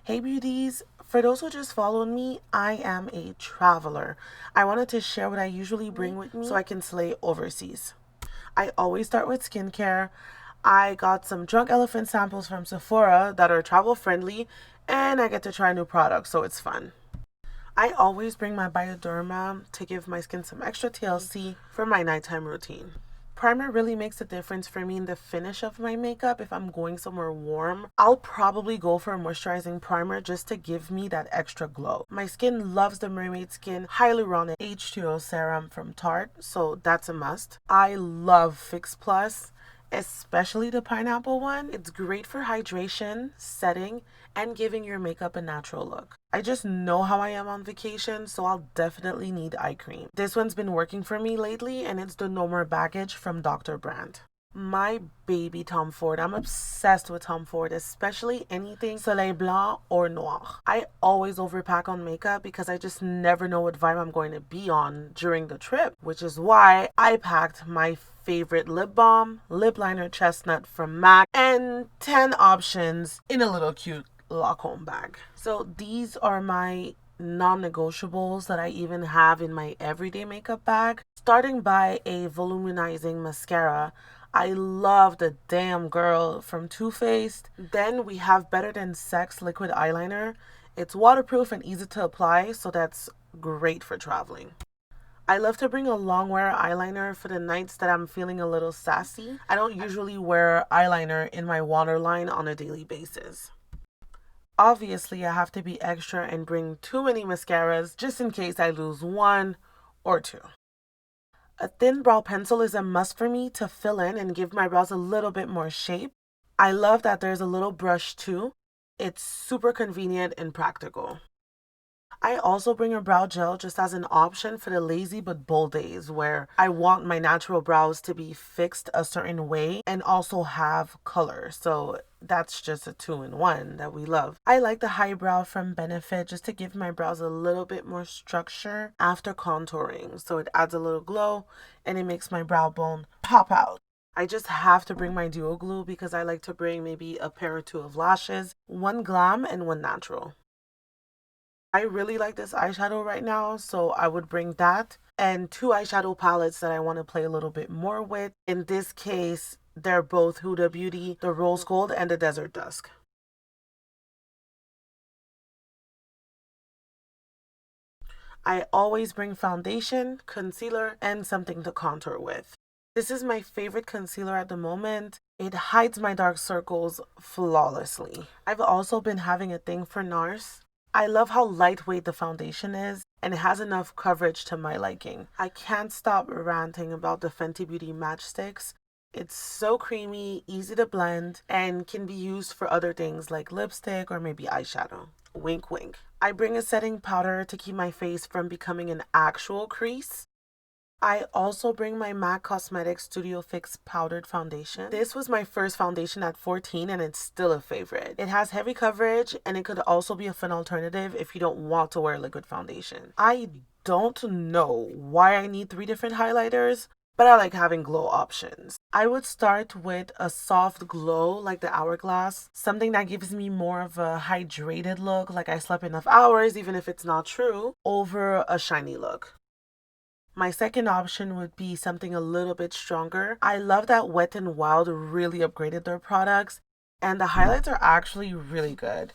Hey beauties, for those who just followed me, I am a traveler. I wanted to share what I usually bring with me so I can slay overseas. I always start with skincare. I got some drunk elephant samples from Sephora that are travel friendly, and I get to try new products, so it's fun. I always bring my bioderma to give my skin some extra TLC for my nighttime routine. Primer really makes a difference for me in the finish of my makeup. If I'm going somewhere warm, I'll probably go for a moisturizing primer just to give me that extra glow. My skin loves the Mermaid Skin Hyaluronic H2o Serum from Tarte, so that's a must. I love Fix Plus, especially the pineapple one. It's great for hydration, setting, and giving your makeup a natural look. I just know how I am on vacation, so I'll definitely need eye cream. This one's been working for me lately, and it's the No More Baggage from Dr. Brandt. My baby Tom Ford. I'm obsessed with Tom Ford, especially anything Soleil Blanc or Noir. I always overpack on makeup because I just never know what vibe I'm going to be on during the trip, which is why I packed my favorite lip balm, lip liner chestnut from MAC, and 10 options in a little cute Lancome bag. So these are my non-negotiables that I even have in my everyday makeup bag. Starting by a volumizing mascara. I love the Damn Girl from Too Faced. Then we have Better Than Sex liquid eyeliner. It's waterproof and easy to apply, so that's great for traveling. I love to bring a long wear eyeliner for the nights that I'm feeling a little sassy. I don't usually wear eyeliner in my waterline on a daily basis. Obviously, I have to be extra and bring too many mascaras just in case I lose one or two. A thin brow pencil is a must for me to fill in and give my brows a little bit more shape. I love that there's a little brush too. It's super convenient and practical. I also bring a brow gel just as an option for the lazy but bold days where I want my natural brows to be fixed a certain way and also have color. So that's just a two-in-one that we love. I like the high brow from Benefit just to give my brows a little bit more structure after contouring. So it adds a little glow and it makes my brow bone pop out. I just have to bring my duo glue because I like to bring maybe a pair or two of lashes, one glam and one natural. I really like this eyeshadow right now, so I would bring that and two eyeshadow palettes that I want to play a little bit more with. In this case, they're both Huda Beauty, the Rose Gold and the Desert Dusk. I always bring foundation, concealer, and something to contour with. This is my favorite concealer at the moment. It hides my dark circles flawlessly. I've also been having a thing for NARS. I love how lightweight the foundation is and it has enough coverage to my liking. I can't stop ranting about the Fenty Beauty matchsticks. It's so creamy, easy to blend, and can be used for other things like lipstick or maybe eyeshadow. Wink, wink. I bring a setting powder to keep my face from becoming an actual crease. I also bring my MAC Cosmetics Studio Fix Powdered Foundation. This was my first foundation at 14 and it's still a favorite. It has heavy coverage and it could also be a fun alternative if you don't want to wear liquid foundation. I don't know why I need 3 different highlighters, but I like having glow options. I would start with a soft glow like the Hourglass, something that gives me more of a hydrated look, like I slept enough hours, even if it's not true, over a shiny look. My second option would be something a little bit stronger. I love that Wet n Wild really upgraded their products, and the highlights are actually really good.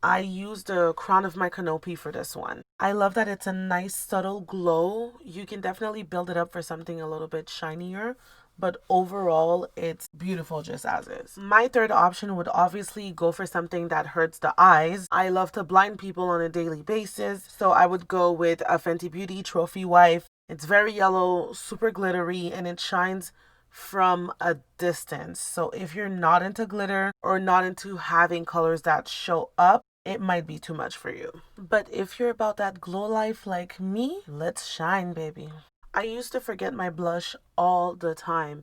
I used the crown of my canopy for this one. I love that it's a nice subtle glow. You can definitely build it up for something a little bit shinier, but overall it's beautiful just as is. My third option would obviously go for something that hurts the eyes. I love to blind people on a daily basis, so I would go with a Fenty Beauty Trophy Wife. It's very yellow, super glittery, and it shines from a distance. So if you're not into glitter or not into having colors that show up, it might be too much for you. But if you're about that glow life like me, let's shine, baby. I used to forget my blush all the time.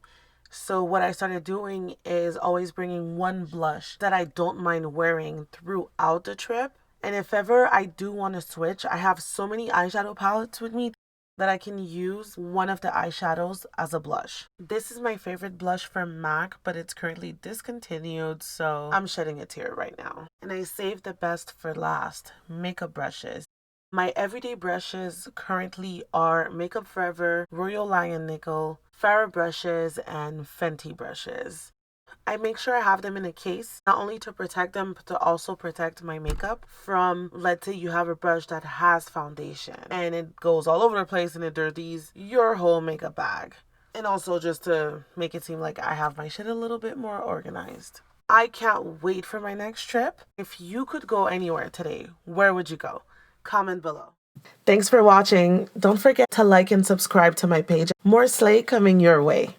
So what I started doing is always bringing one blush that I don't mind wearing throughout the trip. And if ever I do want to switch, I have so many eyeshadow palettes with me that I can use one of the eyeshadows as a blush. This is my favorite blush from MAC, but it's currently discontinued, so I'm shedding a tear right now. And I saved the best for last, makeup brushes. My everyday brushes currently are Makeup Forever, Royal Lion Nickel, Farrah brushes, and Fenty brushes. I make sure I have them in a case, not only to protect them, but to also protect my makeup from, let's say you have a brush that has foundation and it goes all over the place and it dirties your whole makeup bag. And also just to make it seem like I have my shit a little bit more organized. I can't wait for my next trip. If you could go anywhere today, where would you go? Comment below. Thanks for watching. Don't forget to like and subscribe to my page. More slay coming your way.